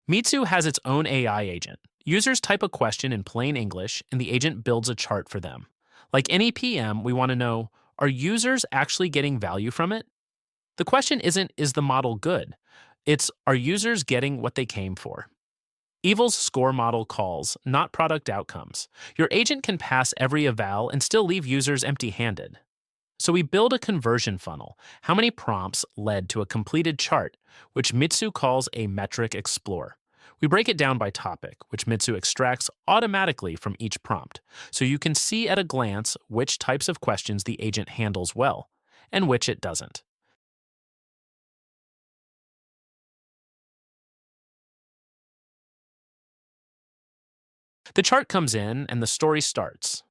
Mitzu has its own AI agent. Users type a question in plain English, and the agent builds a chart for them. Like any PM, we want to know, are users actually getting value from it? The question isn't, is the model good? It's, are users getting what they came for? Evil's score model calls, not product outcomes. Your agent can pass every eval and still leave users empty handed. So we build a conversion funnel. How many prompts led to a completed chart, which Mitzu calls a metric explore. We break it down by topic, which Mitzu extracts automatically from each prompt, so you can see at a glance which types of questions the agent handles well, and which it doesn't. The chart comes in and the story starts.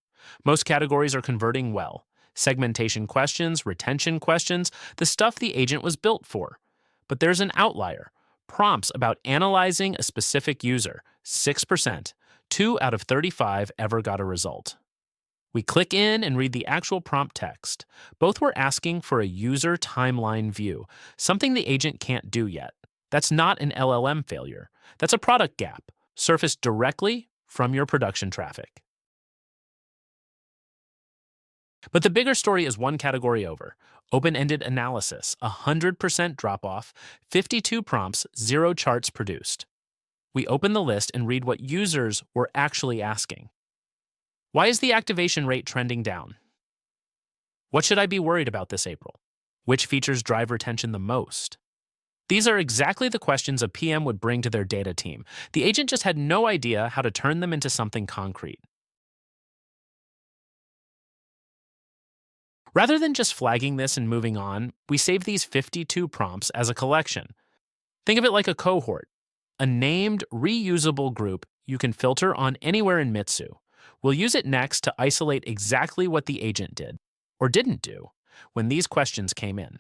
Most categories are converting well. Segmentation questions, retention questions, the stuff the agent was built for. But there's an outlier. Prompts about analyzing a specific user, 6%. 2 out of 35 ever got a result. We click in and read the actual prompt text. Both were asking for a user timeline view, something the agent can't do yet. That's not an LLM failure. That's a product gap, surfaced directly from your production traffic. But the bigger story is one category over. Open-ended analysis, 100% drop-off, 52 prompts, 0 charts produced. We open the list and read what users were actually asking. Why is the activation rate trending down? What should I be worried about this April? Which features drive retention the most? These are exactly the questions a PM would bring to their data team. The agent just had no idea how to turn them into something concrete. Rather than just flagging this and moving on, we save these 52 prompts as a collection. Think of it like a cohort, a named, reusable group you can filter on anywhere in Mitzu. We'll use it next to isolate exactly what the agent did, or didn't do, when these questions came in.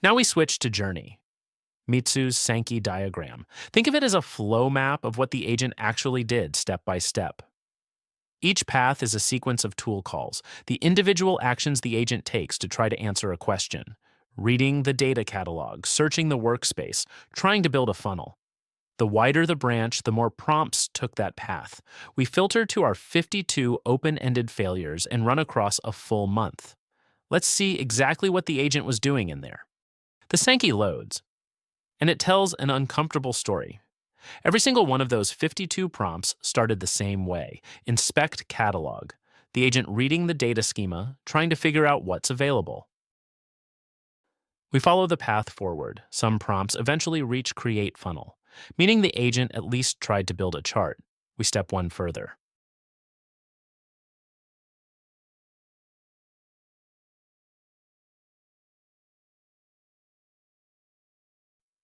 Now we switch to Journey, Mitsu's Sankey diagram. Think of it as a flow map of what the agent actually did step by step. Each path is a sequence of tool calls, the individual actions the agent takes to try to answer a question. Reading the data catalog, searching the workspace, trying to build a funnel. The wider the branch, the more prompts took that path. We filter to our 52 open-ended failures and run across a full month. Let's see exactly what the agent was doing in there. The Sankey loads, and it tells an uncomfortable story. Every single one of those 52 prompts started the same way. Inspect catalog. The agent reading the data schema, trying to figure out what's available. We follow the path forward. Some prompts eventually reach create funnel, meaning the agent at least tried to build a chart. We step one further.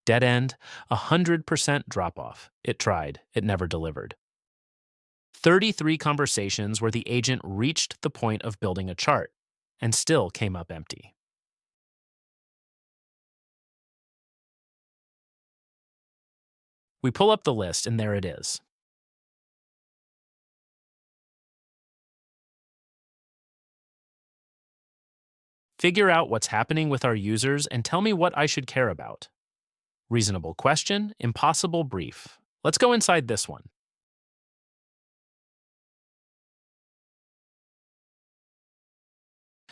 Dead end, 100% drop off. It tried, it never delivered. 33 conversations where the agent reached the point of building a chart and still came up empty. We pull up the list and there it is. Figure out what's happening with our users and tell me what I should care about. Reasonable question, impossible brief. Let's go inside this one.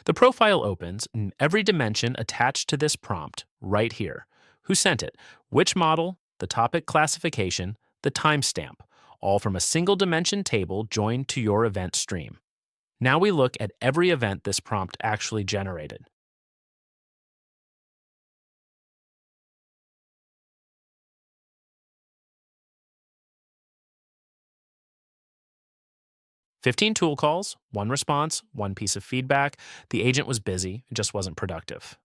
The profile opens and every dimension attached to this prompt right here. Who sent it? Which model? The topic classification? The timestamp? All from a single dimension table joined to your event stream. Now we look at every event this prompt actually generated. 15 tool calls, 1 response, 1 piece of feedback. The agent was busy, it just wasn't productive.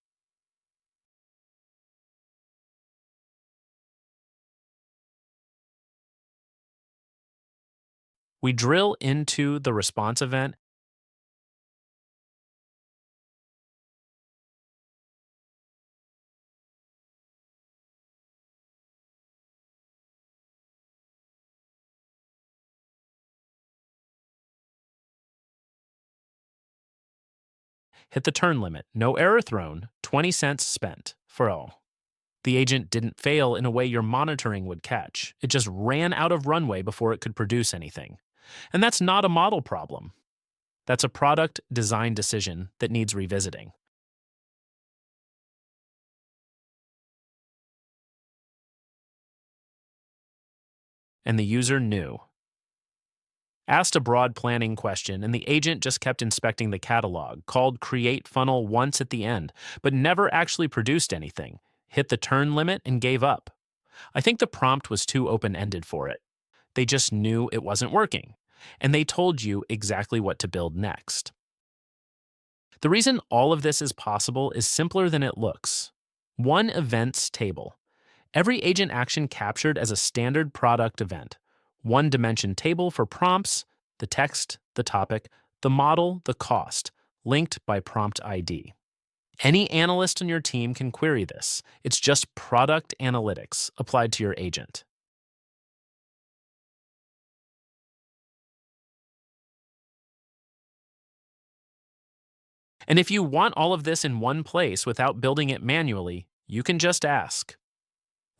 We drill into the response event. Hit the turn limit. No error thrown. 20 cents spent for all. The agent didn't fail in a way your monitoring would catch. It just ran out of runway before it could produce anything. And that's not a model problem. That's a product design decision that needs revisiting. And the user knew. Asked a broad planning question, and the agent just kept inspecting the catalog, called create funnel once at the end, but never actually produced anything, hit the turn limit, and gave up. I think the prompt was too open-ended for it. They just knew it wasn't working, and they told you exactly what to build next. The reason all of this is possible is simpler than it looks. One events table. Every agent action captured as a standard product event. One dimension table for prompts, the text, the topic, the model, the cost, linked by prompt ID. Any analyst on your team can query this. It's just product analytics applied to your agent. And if you want all of this in one place without building it manually, you can just ask.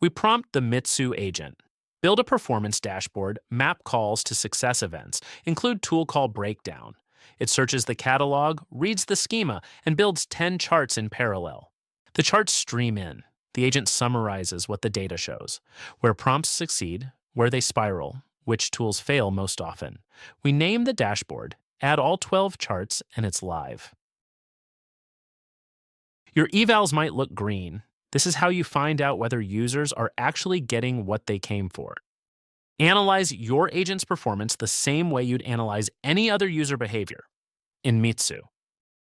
We prompt the Mitzu agent. Build a performance dashboard, map calls to success events, include tool call breakdown. It searches the catalog, reads the schema, and builds 10 charts in parallel. The charts stream in. The agent summarizes what the data shows, where prompts succeed, where they spiral, which tools fail most often. We name the dashboard, add all 12 charts, and it's live. Your evals might look green. This is how you find out whether users are actually getting what they came for. Analyze your agent's performance the same way you'd analyze any other user behavior in Mitzu.